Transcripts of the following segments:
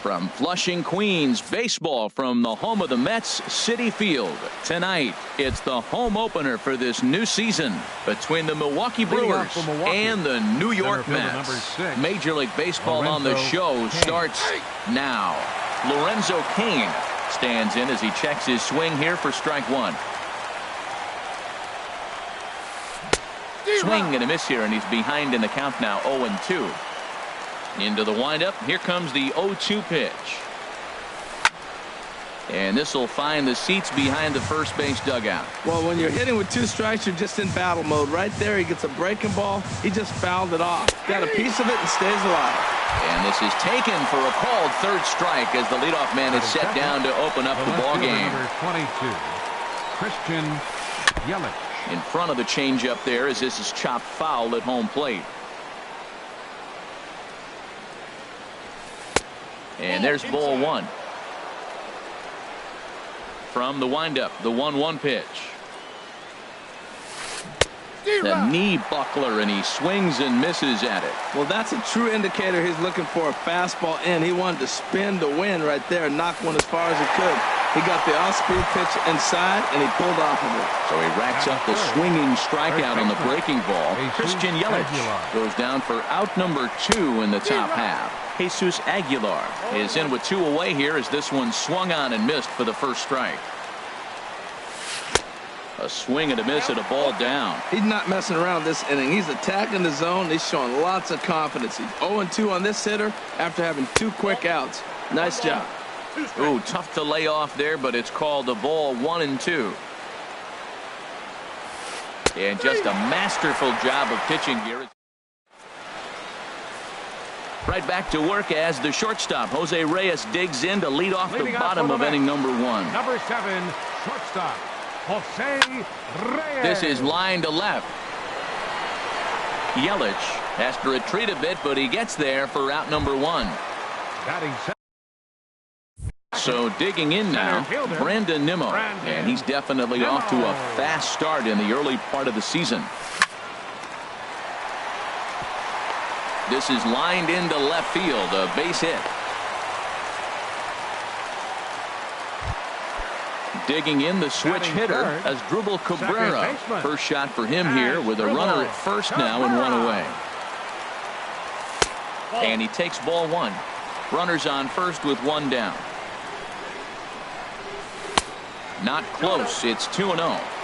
From Flushing, Queens, baseball from the home of the Mets, Citi Field. Tonight, it's the home opener for this new season between the Milwaukee Brewers and the New York Mets. Major League Baseball on the show starts now. Lorenzo Cain stands in as he checks his swing here for strike one. Swing and a miss here, and he's behind in the count now, 0-2. Into the windup. Here comes the 0-2 pitch. And this will find the seats behind the first base dugout. Well, when you're hitting with 2 strikes, you're just in battle mode. Right there, he gets a breaking ball. He just fouled it off. Got a piece of it and stays alive. And this is taken for a called third strike as the leadoff man is set down to open up the ball game. Number 22, Christian Yelich. In front of the changeup there as this is chopped foul at home plate. And there's ball one. From the windup, the 1-1 pitch. The knee buckler, and he swings and misses at it. Well, that's a true indicator he's looking for a fastball in. He wanted to spin to win right there and knock one as far as he could. He got the off-speed pitch inside, and he pulled off of it. So he racks up the swinging strikeout on the breaking ball. Christian Yelich goes down for out number 2 in the top half. Jesus Aguilar is in with 2 away here as this one swung on and missed for the first strike. A swing and a miss at a ball down. He's not messing around this inning. He's attacking the zone. He's showing lots of confidence. He's 0-2 on this hitter after having 2 quick outs. Nice job. Ooh, tough to lay off there, but it's called a ball 1-2. And just a masterful job of pitching here. Right back to work as the shortstop, Jose Reyes, digs in to lead off the bottom of inning number 1. Number 7, shortstop, Jose Reyes. This is line to left. Yelich has to retreat a bit, but he gets there for out number 1. So digging in now, Brandon Nimmo, and he's definitely off to a fast start in the early part of the season. This is lined into left field, a base hit. Digging in the switch hitter as Asdrubal Cabrera. First shot for him here with a runner at first now and 1 away. And he takes ball 1. Runners on first with 1 down. Not close. It's 2-0.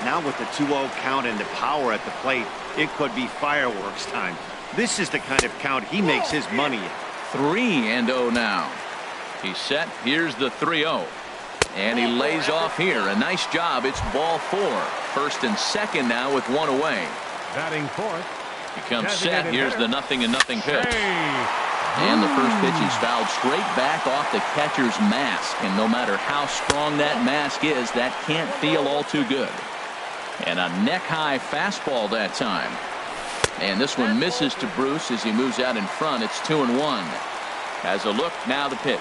Now with the 2-0 count and the power at the plate, it could be fireworks time. This is the kind of count he makes his money in. 3-0 now. He's set. Here's the 3-0. And he lays off here. A nice job. It's ball 4. First and second now with one away. Batting fourth. He comes set. Here's the 0-0 pitch. And the first pitch is fouled straight back off the catcher's mask. And no matter how strong that mask is, that can't feel all too good. And a neck-high fastball that time. And this one misses to Bruce as he moves out in front. It's 2-1. Has a look. Now the pitch.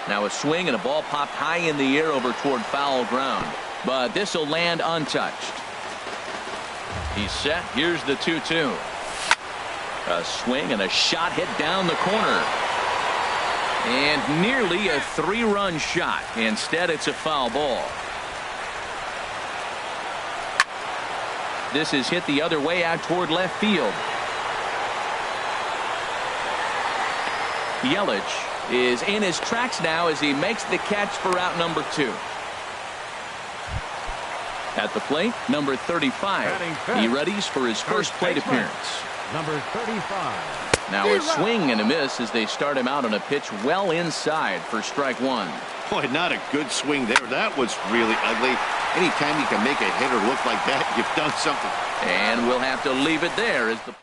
Now a swing and a ball popped high in the air over toward foul ground. But this will land untouched. He's set. Here's the 2-2. A swing and a shot hit down the corner. And nearly a 3-run shot. Instead, it's a foul ball. This is hit the other way out toward left field. Yelich is in his tracks now as he makes the catch for out number 2. At the plate, number 35. He readies for his first plate appearance. Number 35. Now a swing and a miss as they start him out on a pitch well inside for strike 1. Boy, not a good swing there. That was really ugly. Anytime you can make a hitter look like that, you've done something. And we'll have to leave it there as the...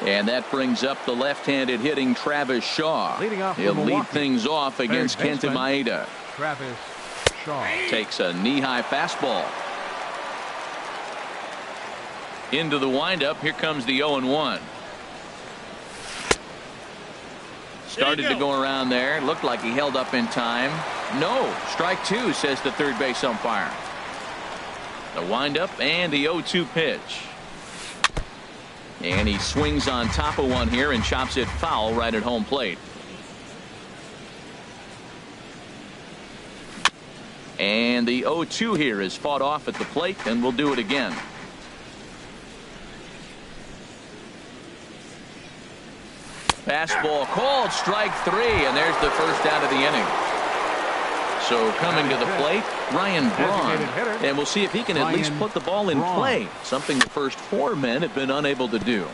And that brings up the left-handed hitting Travis Shaw. He'll lead things off against Kenta Maeda. Travis Shaw takes a knee-high fastball. Into the windup. Here comes the 0-1. Started to go around there. Looked like he held up in time. No. Strike 2, says the third base umpire. The windup and the 0-2 pitch. And he swings on top of one here and chops it foul right at home plate. And the 0-2 here is fought off at the plate, and we'll do it again. Fastball called, strike 3, and there's the first out of the inning. So coming to the plate, Ryan Braun, and we'll see if he can at least put the ball in play, something the first 4 men have been unable to do.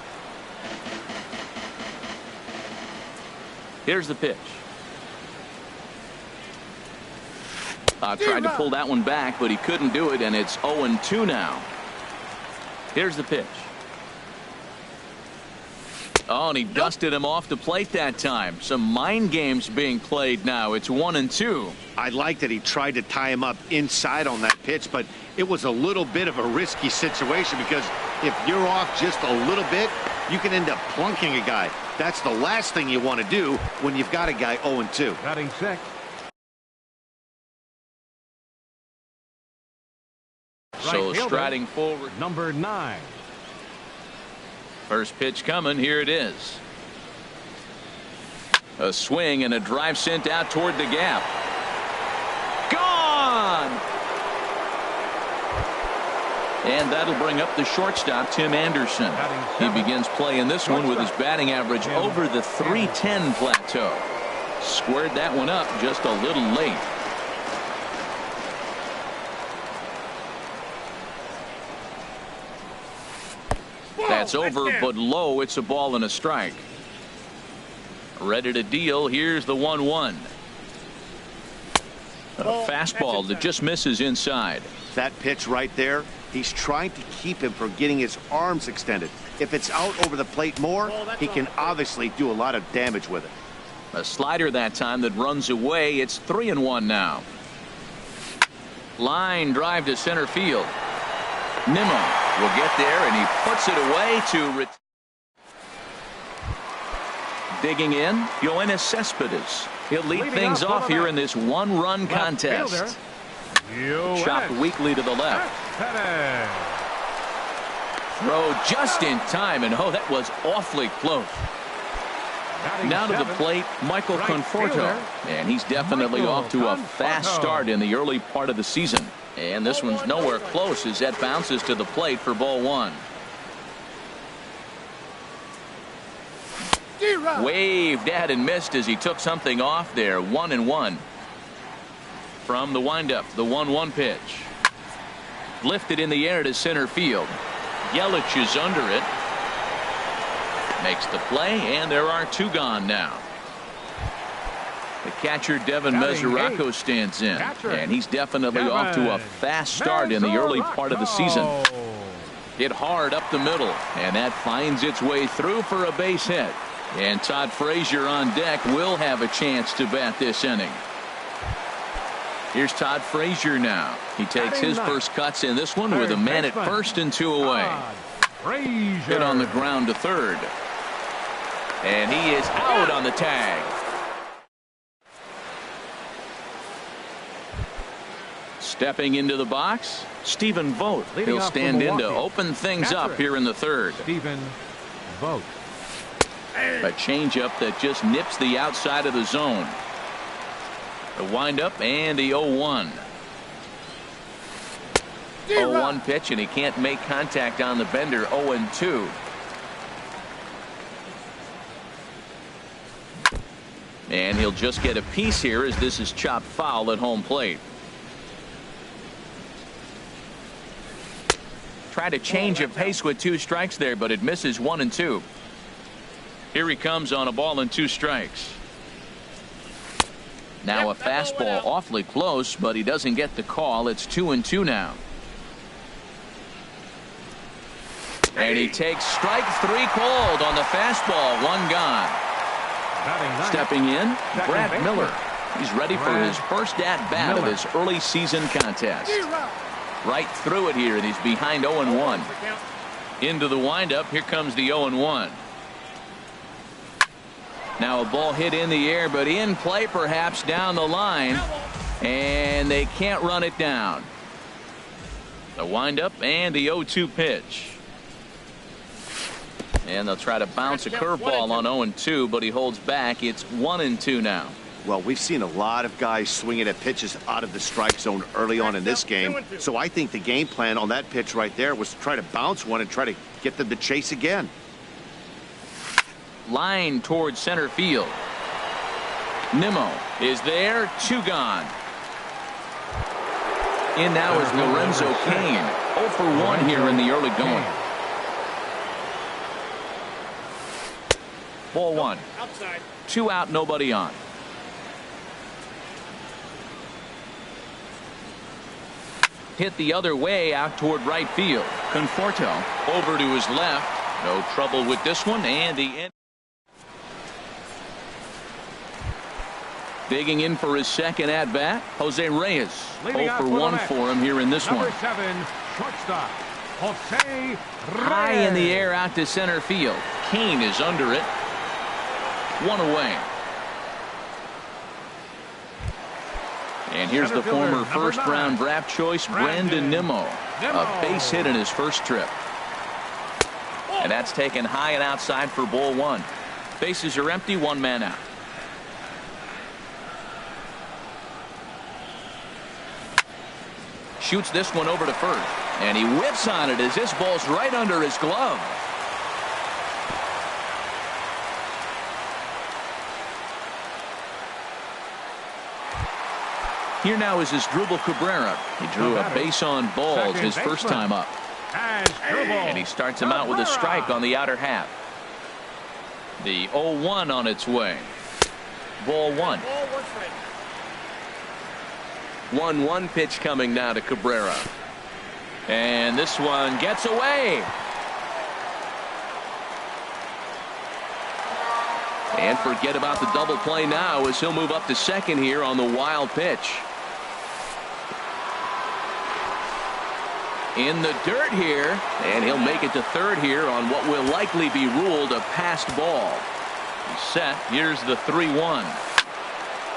Here's the pitch. Tried to pull that one back, but he couldn't do it, and it's 0-2 now. Here's the pitch. Oh, and he dusted him off the plate that time. Some mind games being played now. It's 1-2. I like that he tried to tie him up inside on that pitch, but it was a little bit of a risky situation because if you're off just a little bit, you can end up plunking a guy. That's the last thing you want to do when you've got a guy 0-2. Batting sixth. So striding forward. Number 9. First pitch coming. Here it is. A swing and a drive sent out toward the gap. Gone! And that'll bring up the shortstop, Tim Anderson. He begins playing this one with his batting average over the .310 plateau. Squared that one up just a little late. That's over, but low. It's a ball and a strike. Ready to deal. Here's the 1-1. A fastball that just misses inside. That pitch right there, he's trying to keep him from getting his arms extended. If it's out over the plate more, he can obviously do a lot of damage with it. A slider that time that runs away. It's 3-1 now. Line drive to center field. Nimmo will get there, and he puts it away to digging in. Yoenis Cespedes. He'll lead things off here in this one-run contest. Chopped weakly to the left. Throw just in time, and oh, that was awfully close. Now to the plate, Michael Conforto, and he's definitely off to a fast start in the early part of the season. And this one's nowhere close as that bounces to the plate for ball 1. Waved at and missed as he took something off there. 1-1. From the windup, the 1-1 pitch. Lifted in the air to center field. Yelich is under it. Makes the play, and there are 2 gone now. The catcher, Devin Mesoraco, stands in. And he's definitely off to a fast start in the early part of the season. Hit hard up the middle, and that finds its way through for a base hit. And Todd Frazier on deck will have a chance to bat this inning. Here's Todd Frazier now. He takes his first cuts in this one with a man at first and 2 away. Hit on the ground to third. And he is out on the tag. Stepping into the box, Stephen Vogt. He'll stand in to open things up here in the third. Stephen Vogt. A changeup that just nips the outside of the zone. The windup and the 0-1. 0-1 pitch, and he can't make contact on the bender. 0-2. And he'll just get a piece here as this is chopped foul at home plate. Try to change of pace with 2 strikes there, but it misses 1 and 2. Here he comes on a ball and 2 strikes. Now a fastball awfully close, but he doesn't get the call. It's 2 and 2 now. And he takes strike 3 cold on the fastball. 1 gone. Stepping in, Brad Miller. He's ready for his first at-bat of his early season contest. Right through it here, and he's behind 0-1. Into the windup, here comes the 0-1. Now a ball hit in the air, but in play perhaps down the line, and they can't run it down. The windup and the 0-2 pitch. And they'll try to bounce a curveball on 0-2, but he holds back. It's 1-2 now. Well, we've seen a lot of guys swinging at pitches out of the strike zone early on in this game. So I think the game plan on that pitch right there was to try to bounce one and try to get them to chase again. Line towards center field. Nimmo is there. 2 gone. In now is Lorenzo Cain. 0 for 1 here in the early going. Ball 1. 2 out, nobody on. Hit the other way out toward right field. Conforto over to his left. No trouble with this one, and the end. Digging in for his second at bat, Jose Reyes. 0 for 1 for him here in this one. Number 7, shortstop, Jose Reyes. High in the air out to center field. Cain is under it. 1 away. And here's the former first-round draft choice, Brandon Nimmo. A base hit in his first trip. And that's taken high and outside for ball 1. Bases are empty, 1 man out. Shoots this one over to first. And he whips on it as this ball's right under his glove. Here now is Asdrubal Cabrera. He drew a base on balls his first time up. And he starts him out with a strike on the outer half. The 0-1 on its way. Ball 1. 1-1 pitch coming now to Cabrera. And this one gets away. And forget about the double play now as he'll move up to second here on the wild pitch. In the dirt here, and he'll make it to third here on what will likely be ruled a passed ball. He's set. Here's the 3-1.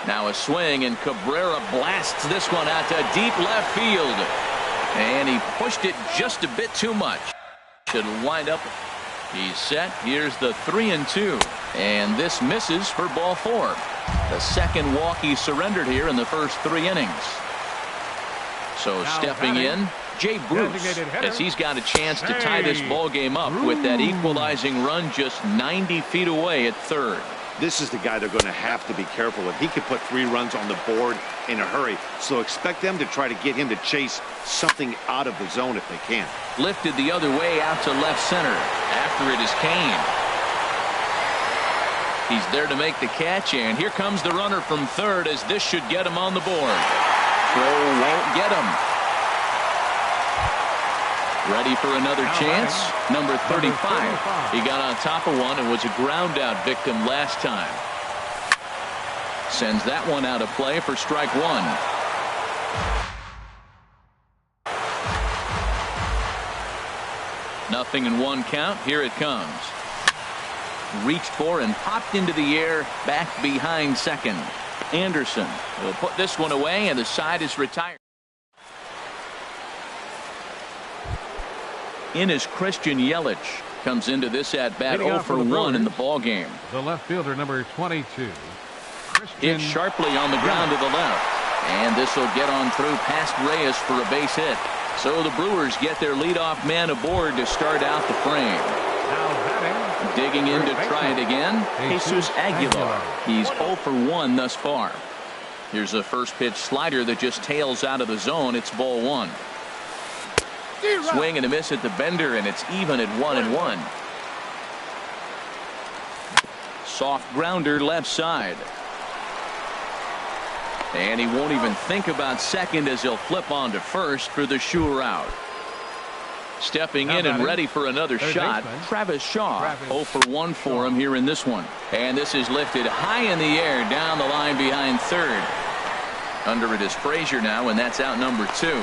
Now a swing, and Cabrera blasts this one out to deep left field. And he pushed it just a bit too much. Should wind up. He's set. Here's the 3-2. And this misses for ball 4. The second walk he surrendered here in the first 3 innings. So now stepping in, Jay Bruce, as he's got a chance to tie this ball game up with that equalizing run just 90 feet away at third. This is the guy they're going to have to be careful with. He could put 3 runs on the board in a hurry, so expect them to try to get him to chase something out of the zone if they can. Lifted the other way out to left center. After it is Cain. He's there to make the catch, and here comes the runner from third as this should get him on the board. Throw won't get him. Ready for another chance. Number 35. He got on top of one and was a ground out victim last time. Sends that one out of play for strike one. Nothing in one count. Here it comes. Reached for and popped into the air back behind second. Anderson will put this one away, and the side is retired. In is Christian Yelich. Comes into this at bat 0 for 1 in the ball game. The left fielder, number 22. Hit sharply on the ground to the left, and this will get on through past Reyes for a base hit. So the Brewers get their leadoff man aboard to start out the frame. Digging in to try it again, Jesus Aguilar. He's 0 for 1 thus far. Here's a first pitch slider that just tails out of the zone. It's ball one. Swing and a miss at the bender, and it's even at 1-1. Soft grounder left side. And he won't even think about second as he'll flip on to first for the sure out. Stepping in and ready for another shot, Travis Shaw. 0 for 1 for him here in this one. And this is lifted high in the air down the line behind third. Under it is Frazier now, and that's out number 2.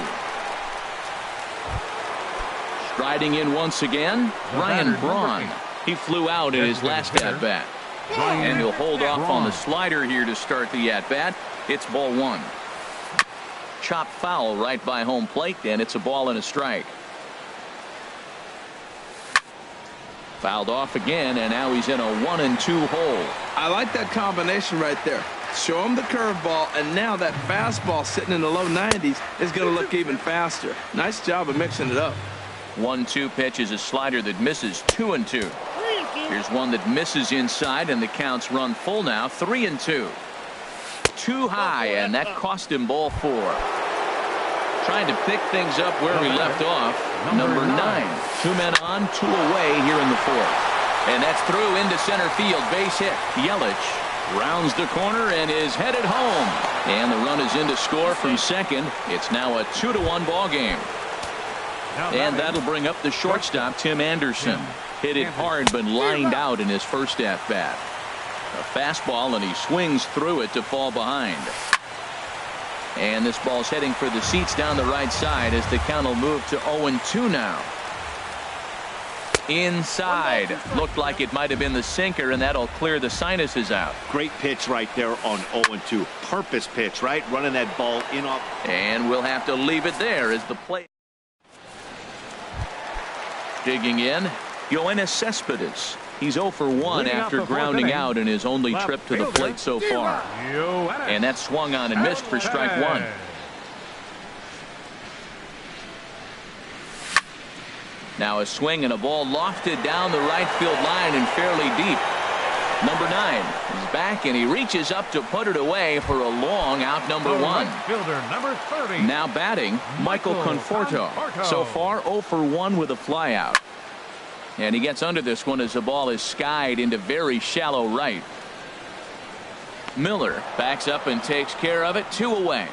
Striding in once again, Ryan Braun. He flew out in his last at-bat. And he'll hold off on the slider here to start the at-bat. It's ball one. Chop foul right by home plate, and it's a ball and a strike. Fouled off again, and now he's in a 1-2 hole. I like that combination right there. Show him the curveball, and now that fastball sitting in the low 90s is going to look even faster. Nice job of mixing it up. 1-2 pitch is a slider that misses. 2-2. Here's one that misses inside, and the counts run full now. 3-2. Too high, and that cost him ball 4. Trying to pick things up where we left off. Number 9. 2 men on, 2 away here in the 4th. And that's through into center field. Base hit. Yelich rounds the corner and is headed home. And the run is in to score from second. It's now a 2-1 ball game. And that'll bring up the shortstop, Tim Anderson. Hit it hard, but lined out in his first at-bat. A fastball, and he swings through it to fall behind. And this ball's heading for the seats down the right side as the count will move to 0-2 now. Inside. Looked like it might have been the sinker, and that'll clear the sinuses out. Great pitch right there on 0-2. Purpose pitch, right? Running that ball in off. And we'll have to leave it there as the play. Digging in, Yoenis Cespedes. He's 0 for 1 after grounding out in his only trip to the plate so far. And that swung on and missed for strike one. Now a swing and a ball lofted down the right field line and fairly deep. Number 9 is back, and he reaches up to put it away for a long out. Number 1. Number 30. Now batting, Michael Conforto. So far 0 for 1 with a flyout. And he gets under this one as the ball is skied into very shallow right. Miller backs up and takes care of it. 2 away.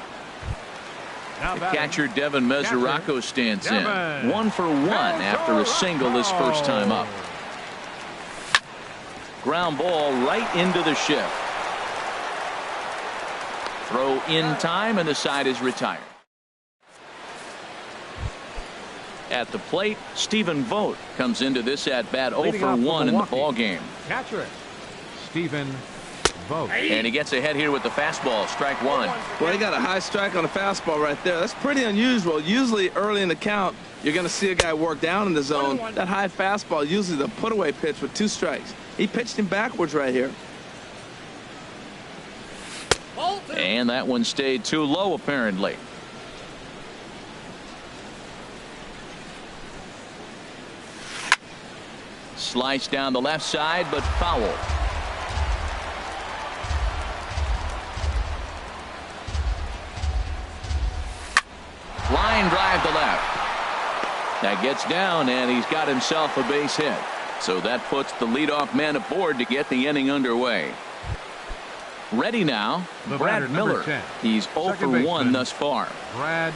The catcher Devin Mesoraco stands in. 1 for 1 after a single his first time up. Ground ball right into the shift. Throw in time, and the side is retired. At the plate, Stephen Vogt comes into this at bat 0 for 1 in the ball game. Catcher, Stephen Vogt. And he gets ahead here with the fastball. Strike one. Well, he got a high strike on the fastball right there. That's pretty unusual. Usually early in the count, you're going to see a guy work down in the zone. That high fastball, usually the put-away pitch with 2 strikes. He pitched him backwards right here. And that one stayed too low, apparently. Slice down the left side, but foul. Line drive to left. That gets down, and he's got himself a base hit. So that puts the leadoff man aboard to get the inning underway. Ready now, Brad Miller. He's 0 for 1 thus far. Brad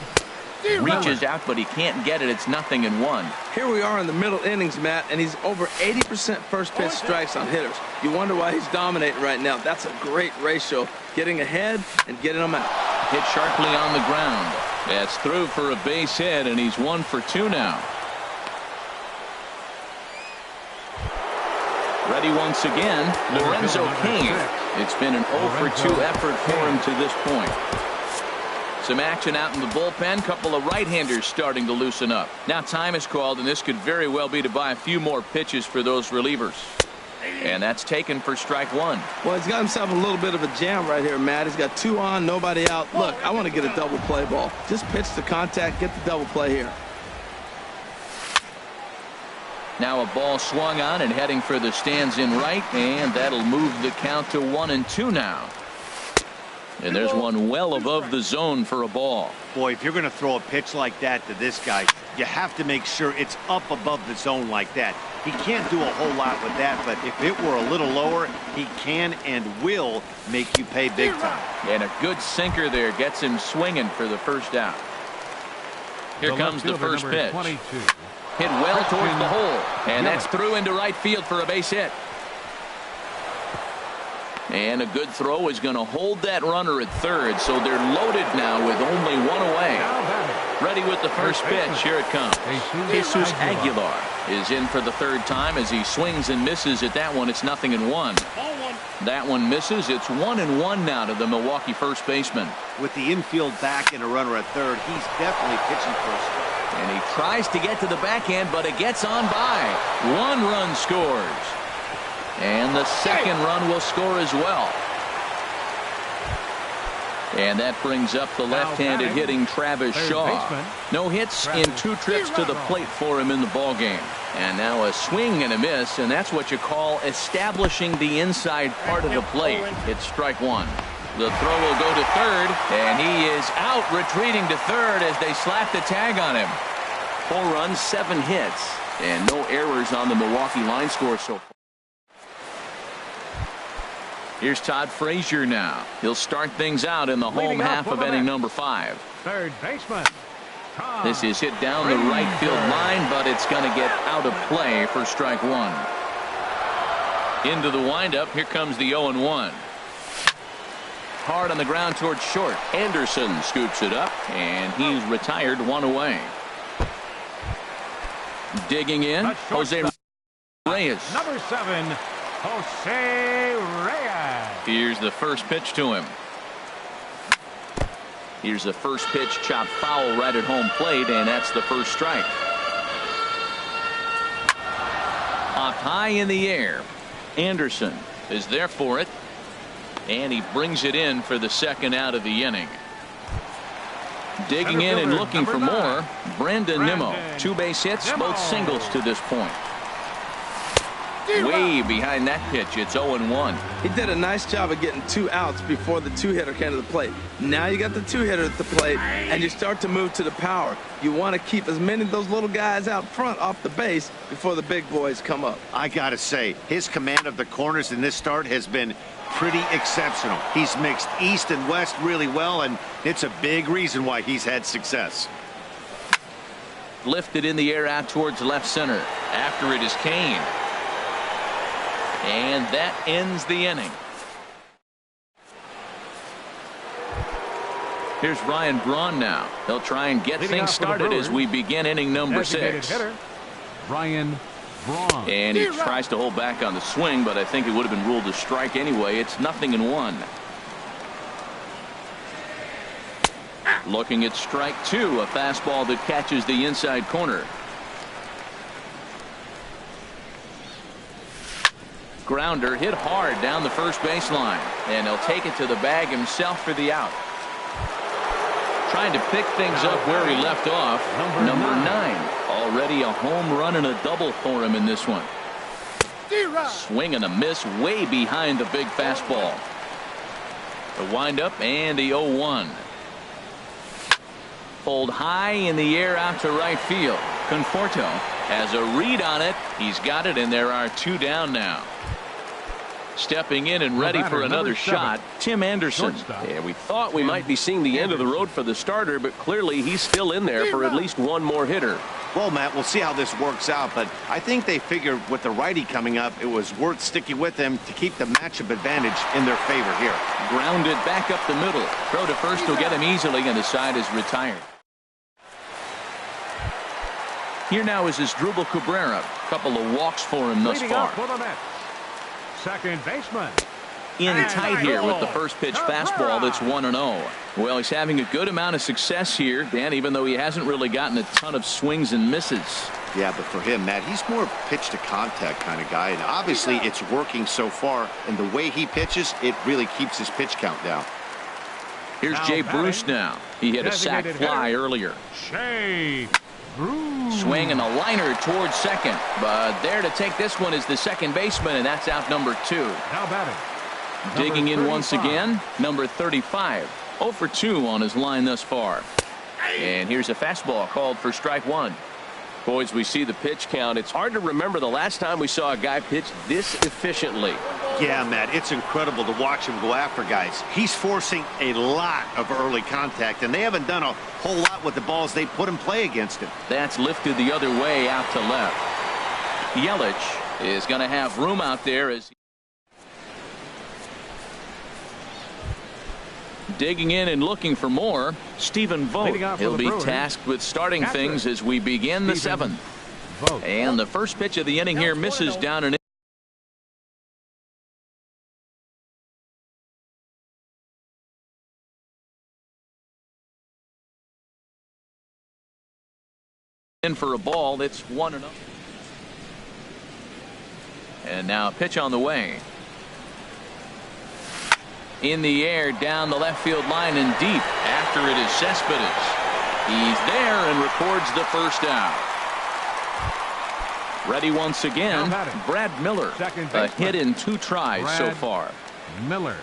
reaches out, but he can't get it. It's 0-1. Here we are in the middle innings, Matt, and he's over 80% first pitch strikes on hitters. You wonder why he's dominating right now. That's a great ratio. Getting ahead and getting them out. Hit sharply on the ground. That's through for a base hit, and he's 1 for 2 now. Ready once again, Lorenzo Cain. It's been an 0 for 2 effort for him to this point. Some action out in the bullpen. Couple of right-handers starting to loosen up. Now time is called, and this could very well be to buy a few more pitches for those relievers. And that's taken for strike 1. Well, he's got himself a little bit of a jam right here, Matt. He's got 2 on, nobody out. Look, I want to get a double play ball. Just pitch the contact, get the double play here. Now a ball swung on and heading for the stands in right, and that'll move the count to 1-2 now. And there's one well above the zone for a ball. Boy, if you're going to throw a pitch like that to this guy, you have to make sure it's up above the zone like that. He can't do a whole lot with that, but if it were a little lower, he can and will make you pay big time. And a good sinker there gets him swinging for the first out. Here comes the first pitch. 22. Hit well towards the hole, and that's through into right field for a base hit. And a good throw is going to hold that runner at third, so they're loaded now with only 1 away. Ready with the first pitch. Here it comes. Jesus Aguilar is in for the third time as he swings and misses at that one. It's 0-1. That one misses. It's 1-1 now to the Milwaukee first baseman. With the infield back and a runner at third, he's definitely pitching first. And he tries to get to the backhand, but it gets on by. 1 run scores. And the second run will score as well. And that brings up the left-handed hitting Travis Shaw. No hits in 2 trips to the plate for him in the ballgame. And now a swing and a miss, and that's what you call establishing the inside part of the plate. It's strike 1. The throw will go to third, and he is out retreating to third as they slap the tag on him. 4 runs, 7 hits, and no errors on the Milwaukee line score so far. Here's Todd Frazier now. He'll start things out in the home half of inning number 5. Third baseman. This is hit down the right field line, but it's going to get out of play for strike 1. Into the windup. Here comes the 0-1. Hard on the ground towards short. Anderson scoops it up, and he's retired 1 away. Digging in, Jose Reyes. Number 7, Jose Reyes. Here's the first pitch to him. Here's the first pitch chopped foul right at home plate, and that's the first strike. Up high in the air. Anderson is there for it, and he brings it in for the second out of the inning. Digging in and looking for more, Brandon Nimmo. 2 base hits, both singles to this point. Way behind that pitch, it's 0-1. He did a nice job of getting 2 outs before the 2-hitter came to the plate. Now you got the 2-hitter at the plate, and you start to move to the power. You want to keep as many of those little guys out front off the base before the big boys come up. I got to say, his command of the corners in this start has been pretty exceptional. He's mixed east and west really well, and it's a big reason why he's had success. Lifted in the air out towards left center. After it is Cain. And that ends the inning. Here's Ryan Braun now. They'll try and get things started as we begin inning number 6. Hitter, Ryan Braun. And he tries to hold back on the swing, but I think it would have been ruled a strike anyway. It's 0-1. Looking at strike 2, a fastball that catches the inside corner. Grounder hit hard down the first baseline, and he'll take it to the bag himself for the out. Trying to pick things up where he left off. Number 9. Already a home run and a double for him in this one. Swing and a miss way behind the big fastball. The windup and the 0-1. pulled high in the air out to right field. Conforto has a read on it. He's got it, and there are 2 down now. Stepping in and ready for another shot, Tim Anderson. Yeah, we thought we might be seeing the end of the road for the starter, but clearly he's still in there for at least one more hitter. Well, Matt, we'll see how this works out, but I think they figured with the righty coming up, it was worth sticking with him to keep the matchup advantage in their favor here. Grounded back up the middle. Throw to first will get him easily, and the side is retired. Here now is Asdrubal Cabrera. A couple of walks for him thus far. For the Mets. Second baseman. In tight here with the first pitch fastball that's 1-0. Well, he's having a good amount of success here, Dan, even though he hasn't really gotten a ton of swings and misses. Yeah, but for him, Matt, he's more pitch to contact kind of guy, and obviously it's working so far, and the way he pitches, it really keeps his pitch count down. Here's Jay Bruce now. He hit a sac fly earlier. Jay Bruce. Swing and a liner towards second, but there to take this one is the second baseman, and that's out number 2. Now batting. Digging in once again, number 35. 0 for 2 on his line thus far. And here's a fastball called for strike 1. Boys, we see the pitch count. It's hard to remember the last time we saw a guy pitch this efficiently. Yeah, Matt, it's incredible to watch him go after guys. He's forcing a lot of early contact, and they haven't done a whole lot with the balls they put in play against him. That's lifted the other way out to left. Yelich is going to have room out there as digging in and looking for more. Stephen Vogt. He'll be tasked with starting things as we begin the 7th. And the first pitch of the inning here misses down and in for a ball. That's 1-0. And now a pitch on the way. In the air down the left field line and deep. After it is Cespedes. He's there and records the first out. Ready once again, Brad Miller. A hit in 2 tries so far. Miller.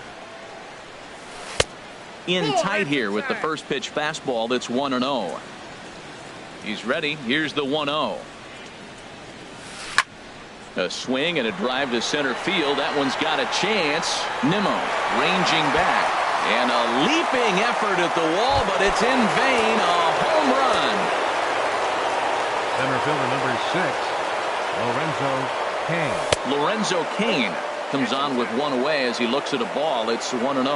In tight here with the first pitch fastball that's 1-0. He's ready. Here's the 1-0. A swing and a drive to center field. That one's got a chance. Nimmo ranging back. And a leaping effort at the wall, but it's in vain. A home run. Center fielder number 6, Lorenzo Lorenzo Cain. Cain comes on with one away as he looks at a ball. It's 1-0.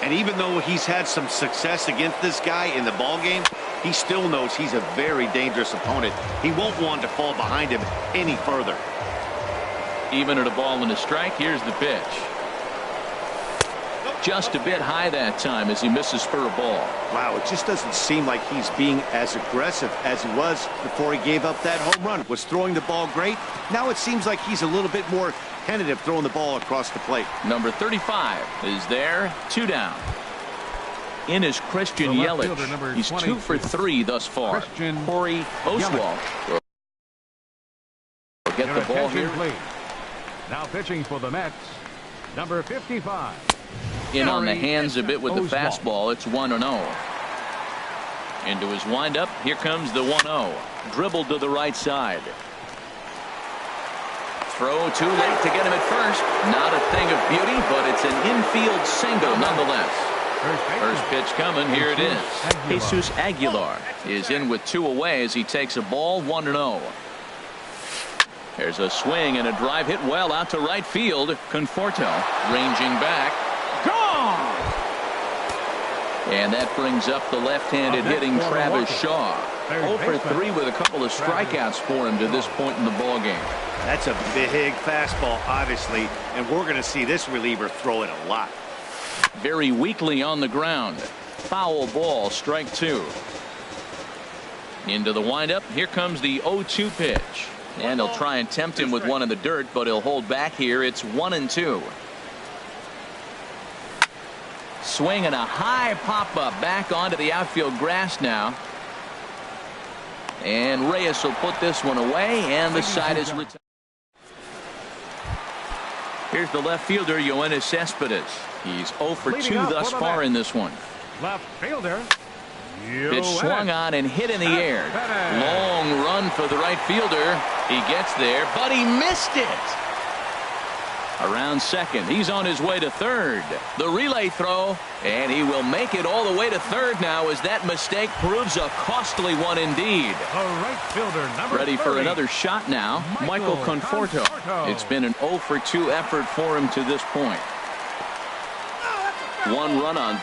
And even though he's had some success against this guy in the ball game, he still knows he's a very dangerous opponent. He won't want to fall behind him any further. Even at a ball and a strike, here's the pitch. Just a bit high that time as he misses for a ball. Wow, it just doesn't seem like he's being as aggressive as he was before he gave up that home run. Was throwing the ball great. Now it seems like he's a little bit more tentative throwing the ball across the plate. Number 35 is there. 2 down. In is Christian Yelich. He's 2 for 3 thus far. Corey Oswalt will get the ball here. Please. Now pitching for the Mets, number 55. In on the hands a bit with the fastball. It's 1-0. Into his windup. Here comes the 1-0. Dribbled to the right side. Throw too late to get him at first. Not a thing of beauty, but it's an infield single nonetheless. First pitch coming. Here it is. Jesus Aguilar is in with 2 away as he takes a ball. 1-0. There's a swing and a drive hit well out to right field. Conforto ranging back. Gone! And that brings up the left-handed hitting Travis Shaw. 0 for 3 with a couple of strikeouts for him to this point in the ballgame. That's a big fastball, obviously, and we're going to see this reliever throw it a lot. Very weakly on the ground. Foul ball, strike 2. Into the windup. Here comes the 0-2 pitch. And he'll try and tempt him with one in the dirt, but he'll hold back here. It's 1-2. Swing and a high pop-up back onto the outfield grass now. And Reyes will put this one away, and the side is retired. Here's the left fielder, Yoenis Cespedes. He's 0 for 2 thus far in this one. Left fielder, Pitch swung on and hit in the air. Long run for the right fielder. He gets there, but he missed it. Around second, he's on his way to third. The relay throw, and he will make it all the way to third now as that mistake proves a costly one indeed. Right fielder, number Ready 30. for another shot now, Michael Conforto. It's been an 0 for 2 effort for him to this point. 1 run on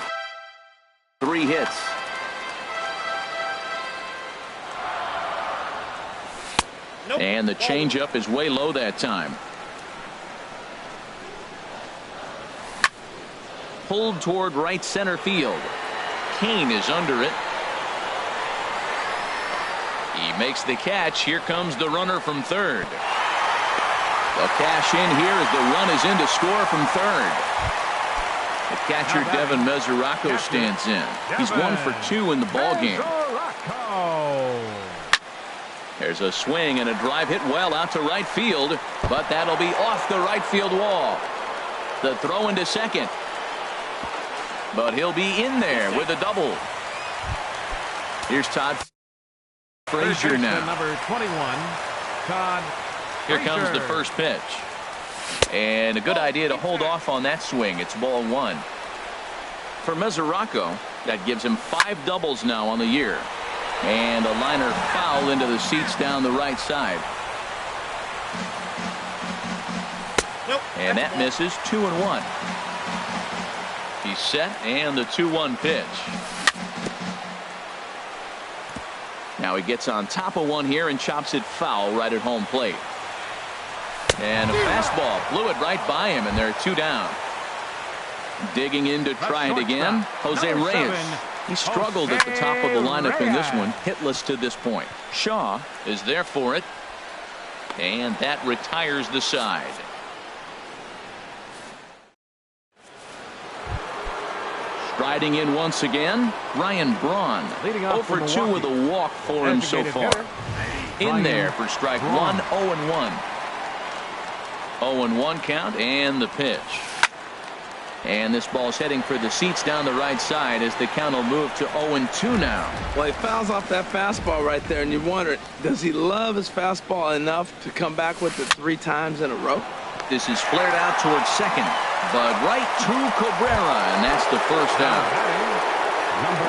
3 hits. And the changeup is way low that time. Pulled toward right center field. Kane is under it. He makes the catch. Here comes the runner from third. They'll cash in here as the run is in to score from third. The catcher Devin Mesoraco stands in. He's 1 for 2 in the ballgame. There's a swing and a drive hit well out to right field, but that'll be off the right field wall. The throw into second. But he'll be in there with a double. Here's Todd Frazier now. Number 21, Todd Here Frazier. comes the first pitch. And a good idea to hold off on that swing. It's ball 1. For Mesoraco, that gives him 5 doubles now on the year. And a liner foul into the seats down the right side. And that misses. 2-1. He's set, and the 2-1 pitch. Now he gets on top of one here and chops it foul right at home plate. And a fastball blew it right by him, and there are 2 down. Digging in to try it again, Jose Reyes. He struggled at the top of the lineup in this one, hitless to this point. Shaw is there for it, and that retires the side. Striding in once again, Ryan Braun. 0 for 2 with a walk for him so far. In there for strike 1, 0-1. 0-1 count, and the pitch. And this ball's heading for the seats down the right side as the count will move to 0-2 now. Well, he fouls off that fastball right there, and you wonder, does he love his fastball enough to come back with it 3 times in a row? This is flared out towards second, but right to Cabrera, and that's the first out.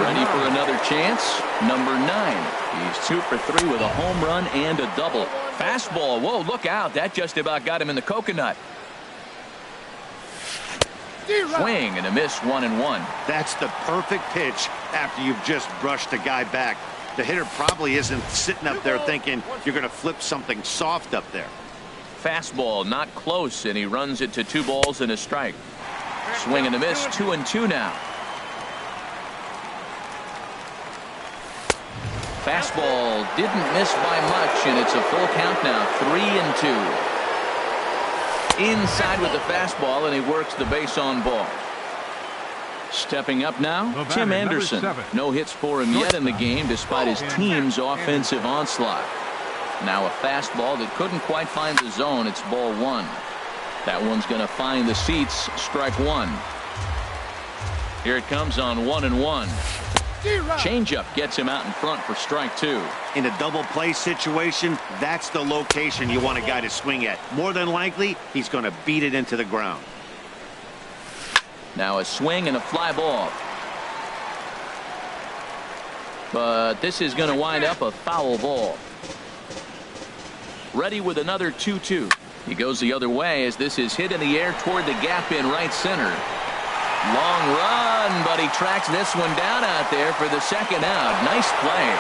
Ready for another chance. Number 9. He's 2 for 3 with a home run and a double. Fastball. Whoa, look out. That just about got him in the coconut. Swing and a miss. 1-1. That's the perfect pitch after you've just brushed a guy back. The hitter probably isn't sitting up there thinking you're going to flip something soft up there. Fastball not close, and he runs it to 2 balls and a strike. Swing and a miss. 2-2 now. Fastball didn't miss by much, and it's a full count now. 3-2. Inside with the fastball, and he works the base on ball. Stepping up now, Tim Anderson. No hits for him yet in the game despite his team's offensive onslaught. Now a fastball that couldn't quite find the zone. It's ball 1. That one's going to find the seats. Strike 1. Here it comes on 1-1. Changeup gets him out in front for strike 2. In a double play situation, that's the location you want a guy to swing at. More than likely, he's going to beat it into the ground. Now a swing and a fly ball. But this is going to wind up a foul ball. Ready with another 2-2. He goes the other way as this is hit in the air toward the gap in right center. Long run, but he tracks this one down out there for the second out. Nice play.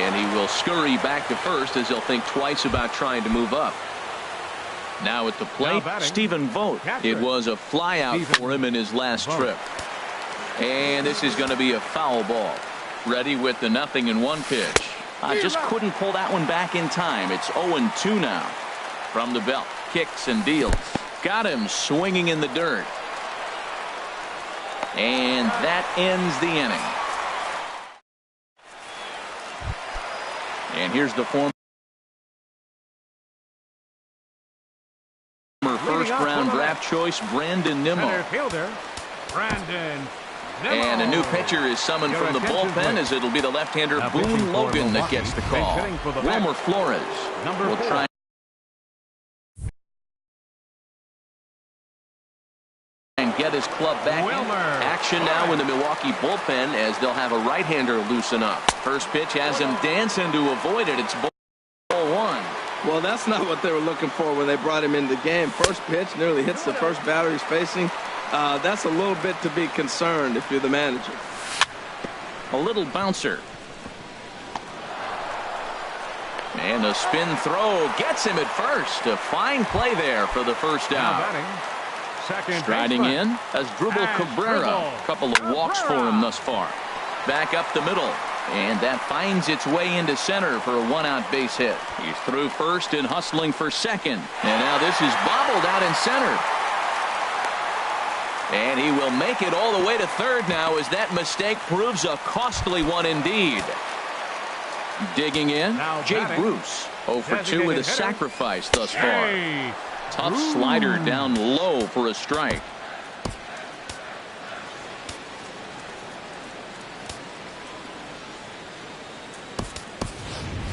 And he will scurry back to first as he'll think twice about trying to move up. Now at the plate, Stephen Vogt. It was a fly out for him in his last trip. And this is going to be a foul ball. Ready with the 0-1 pitch. Just couldn't pull that one back in time. It's 0-2 now. From the belt, kicks and deals. Got him swinging in the dirt. And that ends the inning. And here's the former first-round draft choice, Brandon Nimmo. Center fielder, Brandon And a new pitcher is summoned from the bullpen, as it'll be the left-hander Boone Logan that gets the call. Wilmer Flores will try and get his club back. Action now in the Milwaukee bullpen, as they'll have a right-hander loosen up. First pitch has him dancing to avoid it. It's ball one. Well, that's not what they were looking for when they brought him into the game. First pitch nearly hits the first batter he's facing. That's a little bit to be concerned if you're the manager. A little bouncer. And a spin throw gets him at first. A fine play there for the first out. Striding in as Dribble Cabrera. A couple of walks for him thus far. Back up the middle. And that finds its way into center for a one-out base hit. He's through first and hustling for second. And now this is bobbled out in center. And he will make it all the way to third now, as that mistake proves a costly one indeed. Digging in, Jay Bruce. 0 for 2 with a sacrifice thus far. Tough slider down low for a strike.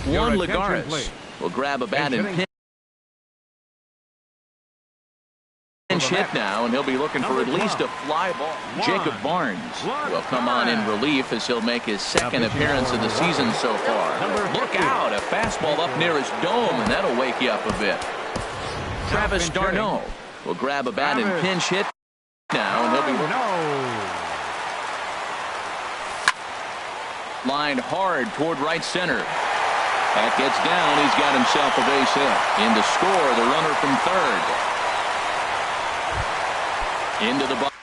Juan Lagares will grab a bat and pinch hit now, and he'll be looking for at least a fly ball. Jacob Barnes will come on in relief, as he'll make his second appearance of the season so far. Look out, a fastball up near his dome, and that'll wake you up a bit. Travis d'Arnaud will grab a bat and pinch hit now, and he'll be lined hard toward right center. That gets down. He's got himself a base hit. In to score, the runner from third. Into the box.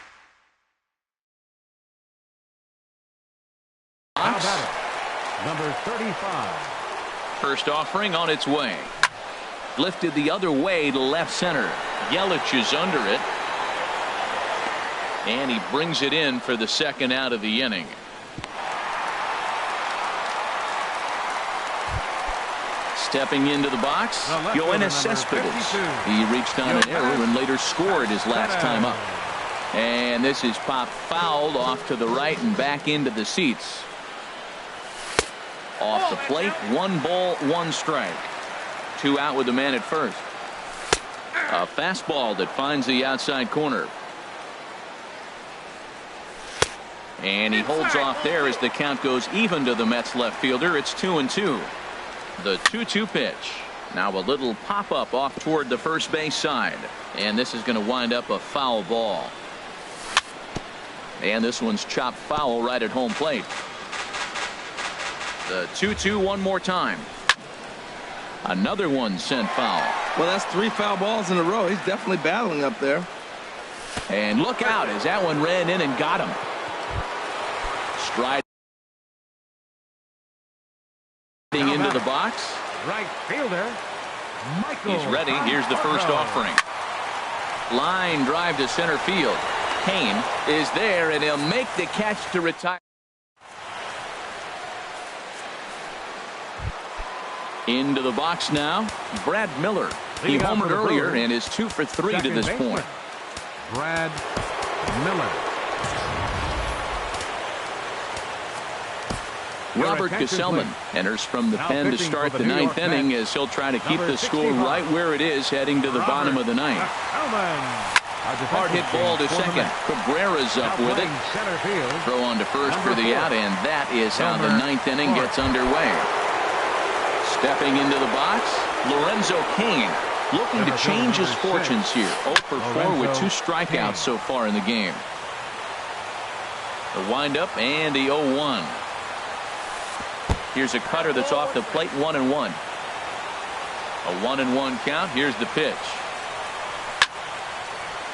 Number 35. First offering on its way. Lifted the other way to left center. Yelich is under it. And he brings it in for the second out of the inning. Stepping into the box, Yoenis Cespedes. He reached on an error and later scored his last time up. And this is popped foul off to the right and back into the seats. Off the plate, 1 ball, 1 strike. 2 out with the man at first. A fastball that finds the outside corner. And he holds off there as the count goes even to the Mets left fielder. It's 2-2. The 2-2 pitch. Now a little pop-up off toward the first base side. And this is going to wind up a foul ball. And this one's chopped foul right at home plate. The 2-2 one more time. Another one sent foul. Well, that's 3 foul balls in a row. He's definitely battling up there. And look out, as that one ran in and got him. Striding into the box. Right fielder, Michael. He's ready. Here's the first offering. Line drive to center field. Kane is there, and he'll make the catch to retire. Into the box now, Brad Miller. He homered earlier and is 2 for 3 to this point. Brad Miller. Robert Gesellman enters from the pen to start the 9th inning, as he'll try to keep the score right where it is heading to the bottom of the 9th. Hard hit ball to second. Cabrera's up with it. Throw on to first for the out, and that is how the 9th inning gets underway. Stepping into the box, Lorenzo Cain, looking to change his fortunes here. 0 for 4 with 2 strikeouts so far in the game. The windup and the 0-1. Here's a cutter that's off the plate, 1-1. A 1-1 count. Here's the pitch.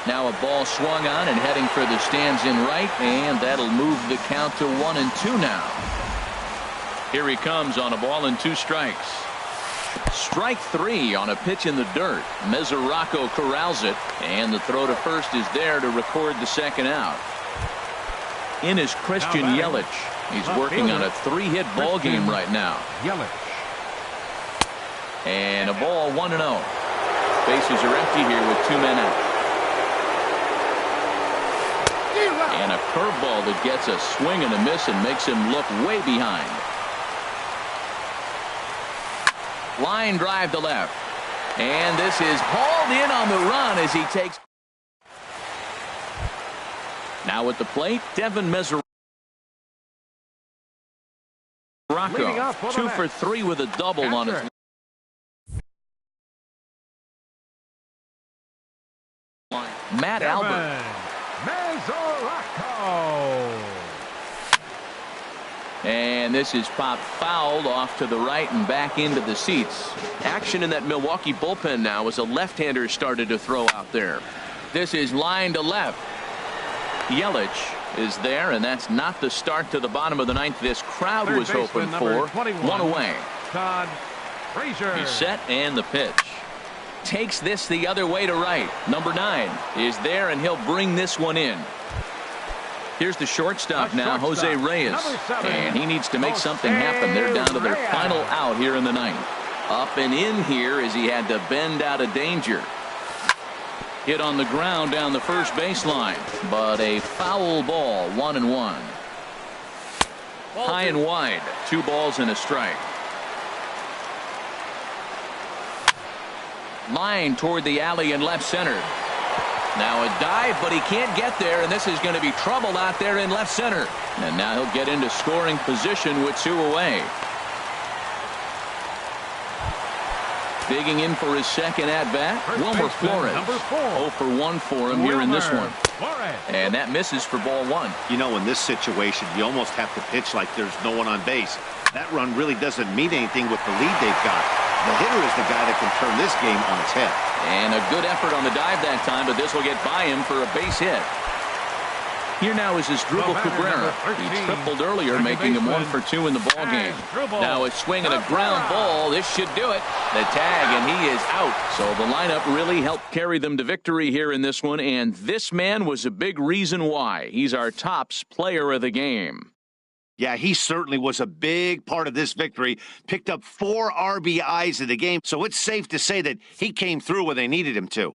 Now a ball swung on and heading for the stands in right, and that'll move the count to 1-2 now. Here he comes on a ball and 2 strikes. Strike 3 on a pitch in the dirt. Mesoraco corrals it, and the throw to first is there to record the second out. In is Christian Yelich. He's working on a 3-hit ball game right now. And a ball, 1-0. Bases are empty here with 2 men out. And a curveball that gets a swing and a miss and makes him look way behind. Line drive to left. And this is hauled in on the run as he takes. Now at the plate, Devin Mesoraco. 2 for 3 with a double on his. Matt Albert. And this is popped fouled off to the right and back into the seats. Action in that Milwaukee bullpen now as a left-hander started to throw out there. This is line to left. Yelich is there, and that's not the start to the bottom of the ninth this crowd was hoping for. 1 away. Todd Frazier. He's set, and the pitch. Takes this the other way to right. Number 9 is there, and he'll bring this one in. Here's the shortstop now, Jose Reyes. And he needs to make something happen. They're down to their final out here in the ninth. Up and in here as he had to bend out of danger. Hit on the ground down the first baseline, but a foul ball, 1-1. High and wide, 2 balls and a strike. Line toward the alley in left center. Now a dive, but he can't get there, and this is going to be trouble out there in left center. And now he'll get into scoring position with 2 away. Digging in for his second at-bat, Wilmer Flores. 0 for 1 for him here in this one. And that misses for ball 1. You know, in this situation, you almost have to pitch like there's no one on base. That run really doesn't mean anything with the lead they've got. The hitter is the guy that can turn this game on its head. And a good effort on the dive that time, but this will get by him for a base hit. Here now is Asdrubal Cabrera. He tripled earlier, making him 1 for 2 in the ball game. Now a swing and a ground ball. This should do it. The tag, and he is out. So the lineup really helped carry them to victory here in this one, and this man was a big reason why. He's our tops player of the game. Yeah, he certainly was a big part of this victory. Picked up 4 RBIs in the game, so it's safe to say that he came through when they needed him to.